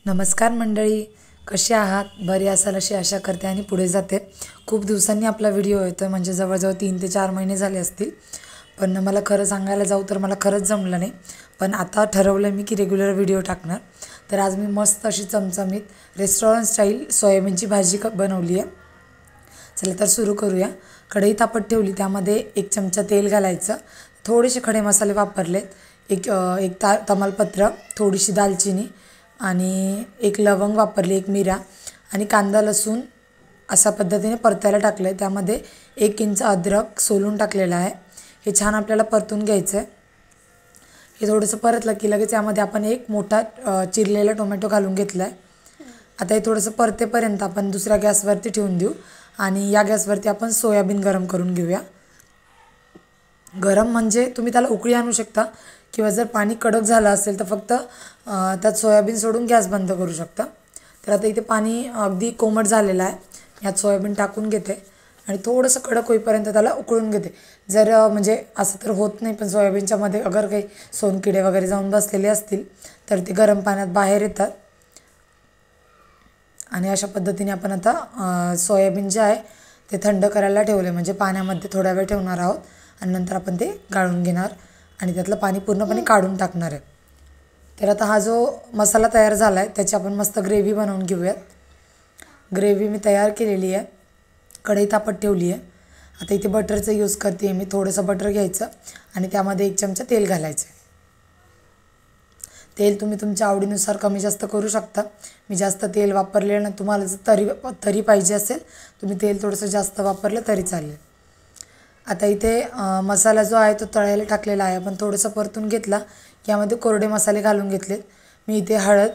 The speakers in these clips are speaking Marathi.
नमस्कार मंडळी, कसे आहात? बरे असाल अशी आशा करते आणि पुढे जाते. खूप दिवसांनी आपला व्हिडिओ येतो म्हणजे जवळजवळ 3 ते 4 महिने झाले असतील. पण मला खरं सांगायला जाऊ तर मला खरंच जमलं नाही. पण आता ठरवलं मी की रेग्युलर व्हिडिओ टाकणार. तर आज मी मस्त अशी चमचमीत रेस्टॉरंट स्टाईल सोयाबीनची भाजी बनवली आहे. चला तर सुरू करूया. कढई तापत ठेवली, त्यामध्ये 1 चमचा तेल घालायचं. थोडेसे खडे मसाले वापरलेत. एक तमालपत्र, थोडीशी दालचिनी आणि 1 लवंग वापरली, 1 मिरा आणि कांदा लसूण अशा पद्धतीने परतायला टाकलं आहे. त्यामध्ये 1 इंच अद्रक सोलून टाकलेलं आहे. हे छान आपल्याला परतून घ्यायचं आहे. हे थोडंसं परतलं की लगेच यामध्ये आपण 1 मोठा चिरलेला टोमॅटो घालून घेतला आहे. आता हे थोडंसं परतेपर्यंत आपण दुसऱ्या गॅसवरती ठेवून देऊ आणि या गॅसवरती आपण सोयाबीन गरम करून घेऊया. गरम म्हणजे तुम्ही त्याला उकळी आणू शकता किंवा जर पाणी कडक झालं असेल तर फक्त त्यात सोयाबीन सोडून गॅस बंद करू शकता. तर आता इथे पाणी अगदी कोमट झालेलं आहे. यात सोयाबीन टाकून घेते आणि थोडंसं कडक होईपर्यंत त्याला उकळून घेते. जर म्हणजे असं तर होत नाही, पण सोयाबीनच्यामध्ये अगर काही सोनकिडे वगैरे जाऊन बसलेले असतील तर ते गरम पाण्यात बाहेर येतात. आणि अशा पद्धतीने आपण आता सोयाबीन जे आहे ते थंड करायला ठेवले, म्हणजे पाण्यामध्ये थोडा वेळ ठेवणार आहोत आणि नंतर आपण ते गाळून घेणार आणि त्यातलं पाणी पूर्णपणे काढून टाकणार आहे. तर आता हा जो मसाला तयार झाला आहे त्याची आपण मस्त ग्रेव्ही बनवून घेऊयात. ग्रेव्ही मी तयार केलेली आहे. कढई तापत ठेवली आहे. आता इथे बटरचं यूज करते मी. थोडंसं बटर घ्यायचं आणि त्यामध्ये 1 चमचा तेल घालायचं. तेल तुम्ही तुमच्या आवडीनुसार कमी जास्त करू शकता. मी जास्त तेल वापरलेलं नाही. तुम्हाला जर तरी पाहिजे असेल तुम्ही तेल थोडंसं जास्त वापरलं तरी चालेल. आता इथे मसाला जो आहे तो तळायला टाकलेला आहे. आपण थोडंसं परतून घेतला की यामध्ये कोरडे मसाले घालून घेतलेत. मी इथे हळद,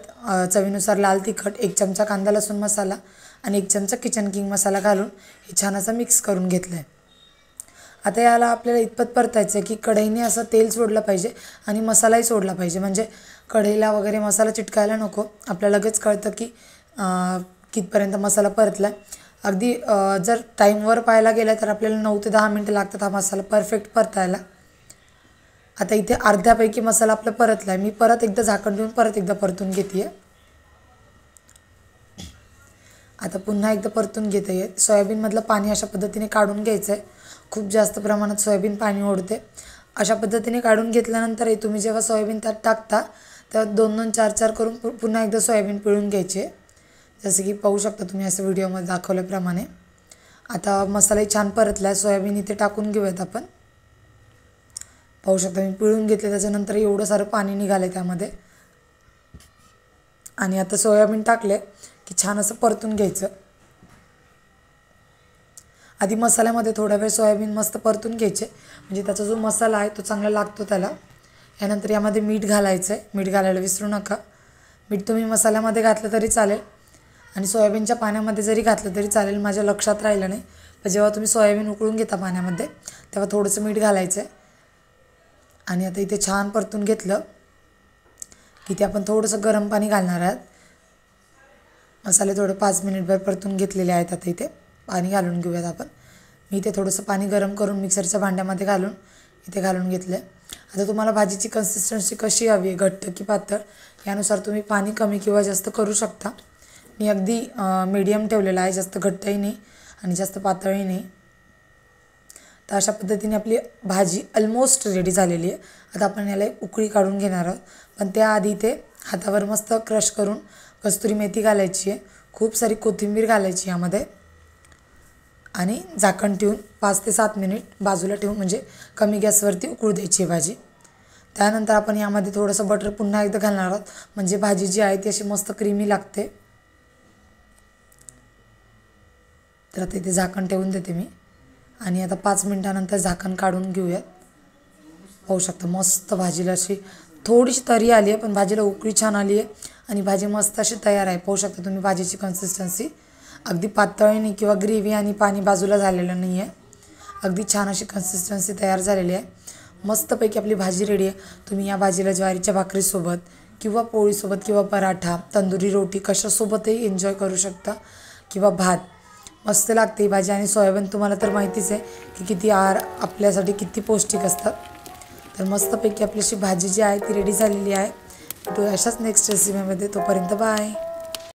चवीनुसार लाल तिखट, 1 चमचा कांदा लसूण मसाला आणि 1 चमचा किचन किंग मसाला घालून हे छान असं मिक्स करून घेतलं आहे. आता याला आपल्याला इतपत परतायचं आहे की कढईने असं तेल सोडलं पाहिजे आणि मसालाही सोडला पाहिजे, म्हणजे कढईला वगैरे मसाला चिटकायला नको. आपल्याला लगेच कळतं की कितपर्यंत मसाला परतला आहे. अगदी जर टाईमवर पाहायला गेलं तर आपल्याला 9 ते 10 मिनटं लागतात हा मसाला परफेक्ट परतायला. आता इथे अर्ध्यापैकी मसाला आपला परतला आहे. मी परत एकदा झाकण ठेवून परत एकदा परतून घेते आहे. आता पुन्हा एकदा परतून घेते आहे. सोयाबीनमधलं पाणी अशा पद्धतीने काढून घ्यायचं आहे. खूप जास्त प्रमाणात सोयाबीन पाणी ओढते. अशा पद्धतीने काढून घेतल्यानंतर तुम्ही जेव्हा सोयाबीन त्यात टाकता तर 2-2, 4-4 करून पुन्हा एकदा सोयाबीन पिळून घ्यायचे, जसे की पाहू शकता तुम्ही असं व्हिडिओमध्ये दाखवल्याप्रमाणे. आता मसालाही छान परतला आहे. सोयाबीन इथे टाकून घेऊयात आपण. पाहू शकता मी पिळून घेतले, त्याच्यानंतर एवढं सारं पाणी निघालं आहे त्यामध्ये. आणि आता सोयाबीन टाकले की छान असं परतून घ्यायचं. आधी मसाल्यामध्ये थोडा वेळ सोयाबीन मस्त परतून घ्यायचे, म्हणजे त्याचा जो मसाला आहे तो चांगला लागतो त्याला. यानंतर यामध्ये मीठ घालायचं आहे. मीठ घालायला विसरू नका. मीठ तुम्ही मसाल्यामध्ये घातलं तरी चालेल आणि सोयाबीनच्या पाण्यामध्ये जरी घातलं तरी चालेल. माझ्या लक्षात राहिलं नाही, पण जेव्हा तुम्ही सोयाबीन उकळून घेता पाण्यामध्ये तेव्हा थोडंसं मीठ घालायचं आहे. आणि आता इथे छान परतून घेतलं की ते आपण थोडंसं गरम पाणी घालणार आहात. मसाले थोडे 5 मिनिटभर परतून घेतलेले आहेत. आता इथे पाणी घालून घेऊयात आपण. मी इथे थोडंसं पाणी गरम करून मिक्सरच्या भांड्यामध्ये घालून इथे घालून घेतलं आहे. आता तुम्हाला भाजीची कन्सिस्टन्सी कशी हवी आहे, घट्ट की पातळ, यानुसार तुम्ही पाणी कमी किंवा जास्त करू शकता. मी अगदी मीडियम ठेवलेलं आहे, जास्त घट्टही नाही आणि जास्त पातळही नाही. तर अशा पद्धतीने आपली भाजी ऑलमोस्ट रेडी झालेली आहे. आता आपण याला उकळी काढून घेणार आहोत, पण त्याआधी इथे हातावर मस्त क्रश करून कस्तुरी मेथी घालायची आहे. खूप सारी कोथिंबीर घालायची यामध्ये आणि झाकण ठेवून 5 ते 7 मिनिट बाजूला ठेवून, म्हणजे कमी गॅसवरती उकळू द्यायची भाजी. त्यानंतर आपण यामध्ये थोडंसं बटर पुन्हा एकदा घालणार आहोत, म्हणजे भाजी जी आहे ती अशी मस्त क्रीमी लागते. तर आता इथे झाकण ठेवून देते मी आणि आता 5 मिनिटानंतर झाकण काढून घेऊयात. पाहू शकता मस्त भाजीला अशी थोडीशी तरी आली आहे, पण भाजीला उकळी छान आली आहे आणि भाजी मस्त अशी तयार आहे. पाहू शकता तुम्ही भाजीची कन्सिस्टन्सी. अगदी पातळ नाही किंवा ग्रेव्ही आणि पाणी बाजूला झालेलं नाही आहे. अगदी छान अशी कन्सिस्टन्सी तयार झालेली आहे. मस्तपैकी आपली भाजी रेडी आहे. तुम्ही या भाजीला ज्वारीच्या भाकरीसोबत किंवा पोळीसोबत किंवा पराठा, तंदुरी रोटी कशासोबतही एन्जॉय करू शकता किंवा भात. मस्त लागते ही भाजी. आणि सोयाबीन तुम्हाला तर माहितीच आहे की किती आपल्यासाठी किती पौष्टिक असतात. तर मस्तपैकी आपली अशी भाजी जी आहे ती रेडी झालेली आहे. भेटूया अशाच नेक्स्ट रेसिपीमध्ये. तोपर्यंत बाय.